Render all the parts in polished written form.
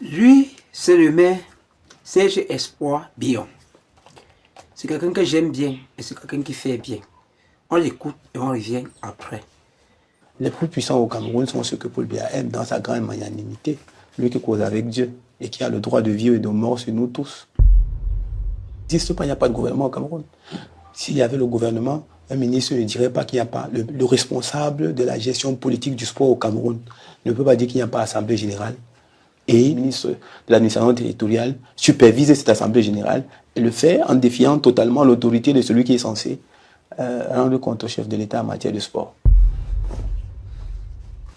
Lui, c'est le maire Serge Espoir Bion. C'est quelqu'un que j'aime bien et c'est quelqu'un qui fait bien. On l'écoute et on revient après. Les plus puissants au Cameroun sont ceux que Paul Biya aime dans sa grande magnanimité. Lui qui cause avec Dieu et qui a le droit de vivre et de mort sur nous tous. Il n'y a pas de gouvernement au Cameroun. S'il y avait le gouvernement, un ministre ne dirait pas qu'il n'y a pas le responsable de la gestion politique du sport au Cameroun ne peut pas dire qu'il n'y a pas assemblée générale. Et le ministre de l'administration territoriale supervise cette assemblée générale et le fait en défiant totalement l'autorité de celui qui est censé rendre compte au chef de l'État en matière de sport.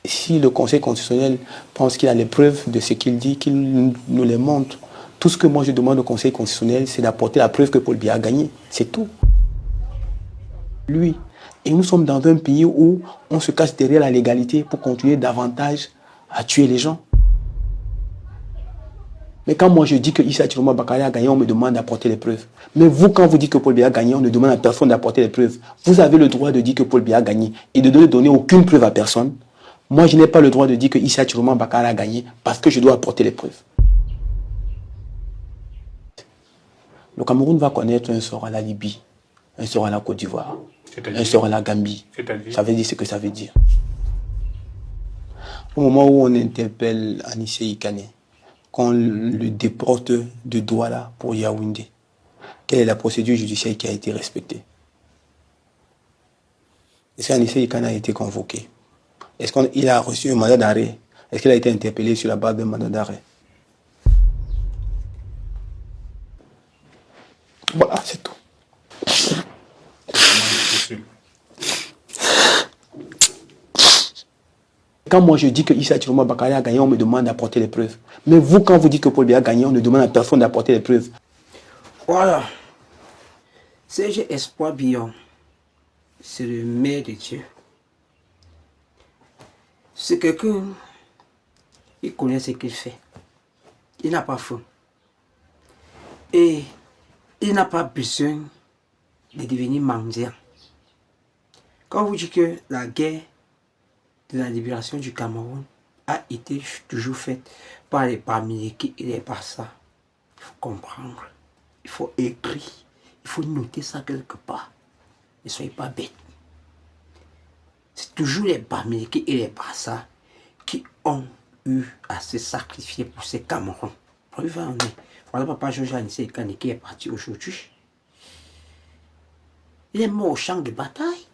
Si le Conseil constitutionnel pense qu'il a les preuves de ce qu'il dit, qu'il nous les montre. Tout ce que moi je demande au Conseil constitutionnel, c'est d'apporter la preuve que Paul Biya a gagné. C'est tout. Lui. Et nous sommes dans un pays où on se cache derrière la légalité pour continuer davantage à tuer les gens. Mais quand moi je dis que Issa Chiroma Bakary a gagné, on me demande d'apporter les preuves. Mais vous, quand vous dites que Paul Biya a gagné, on ne demande à personne d'apporter les preuves. Vous avez le droit de dire que Paul Biya a gagné et de ne donner aucune preuve à personne. Moi, je n'ai pas le droit de dire que Issa Chiroma Bakary a gagné parce que je dois apporter les preuves. Le Cameroun va connaître un sort à la Libye, un sort à la Côte d'Ivoire, un sort à la Gambie. Ça veut dire ce que ça veut dire. Au moment où on interpelle Anissé Ikane, qu'on le déporte de Douala pour Yaoundé, quelle est la procédure judiciaire qui a été respectée? Est-ce qu'Anissé Ikane a été convoqué? Est-ce qu'il a reçu un mandat d'arrêt? Est-ce qu'il a été interpellé sur la base d'un mandat d'arrêt? Voilà, c'est tout. Quand moi je dis que Issa Chiroma Bakary a gagné, on me demande d'apporter les preuves. Mais vous, quand vous dites que Paul Biya a gagné, on ne demande à personne d'apporter les preuves. Voilà. Serge Espoir Bion, c'est le maire de Dieu. C'est quelqu'un, il connaît ce qu'il fait. Il n'a pas faim. Et il n'a pas besoin de devenir mendiant. Quand vous dites que la guerre de la libération du Cameroun a été toujours faite par les Bamileke et les Bassa, il faut comprendre, il faut écrire, il faut noter ça quelque part. Ne soyez pas bêtes. C'est toujours les Bamileke et les Bassa qui ont eu à se sacrifier pour ces Cameroun. Voilà papa Georges Anissé Ikane qui est parti aujourd'hui. Il est mort au champ de bataille.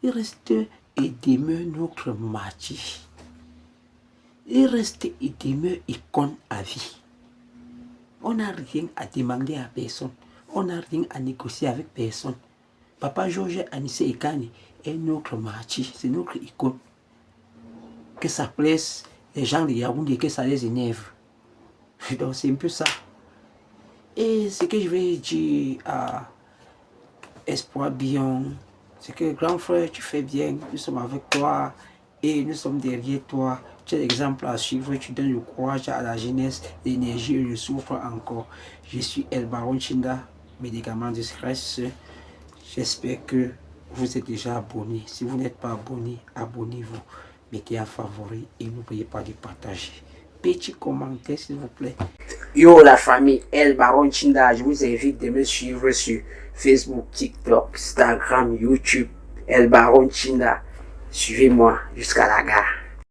Il reste et demeure notre martyr. Il reste et demeure icône à vie. On n'a rien à demander à personne. On n'a rien à négocier avec personne. Papa Georges Anissé Ikane est notre martyr. C'est notre icône. Que ça plaise les gens de Yaoundé, que ça les énerve. Donc c'est un peu ça. Et ce que je vais dire à Espoir Bion, c'est que grand frère, tu fais bien, nous sommes avec toi et nous sommes derrière toi. Tu es l'exemple à suivre, tu donnes le courage à la jeunesse, l'énergie et le souffle encore. Je suis El Baron Chinda, médicament de stress. J'espère que vous êtes déjà abonné. Si vous n'êtes pas abonné, abonnez-vous. Mettez un favori et n'oubliez pas de partager. Petit commentaire s'il vous plaît. Yo la famille El Baron Chinda, je vous invite de me suivre sur Facebook, TikTok, Instagram, YouTube, El Baron Chinda. Suivez-moi jusqu'à la gare.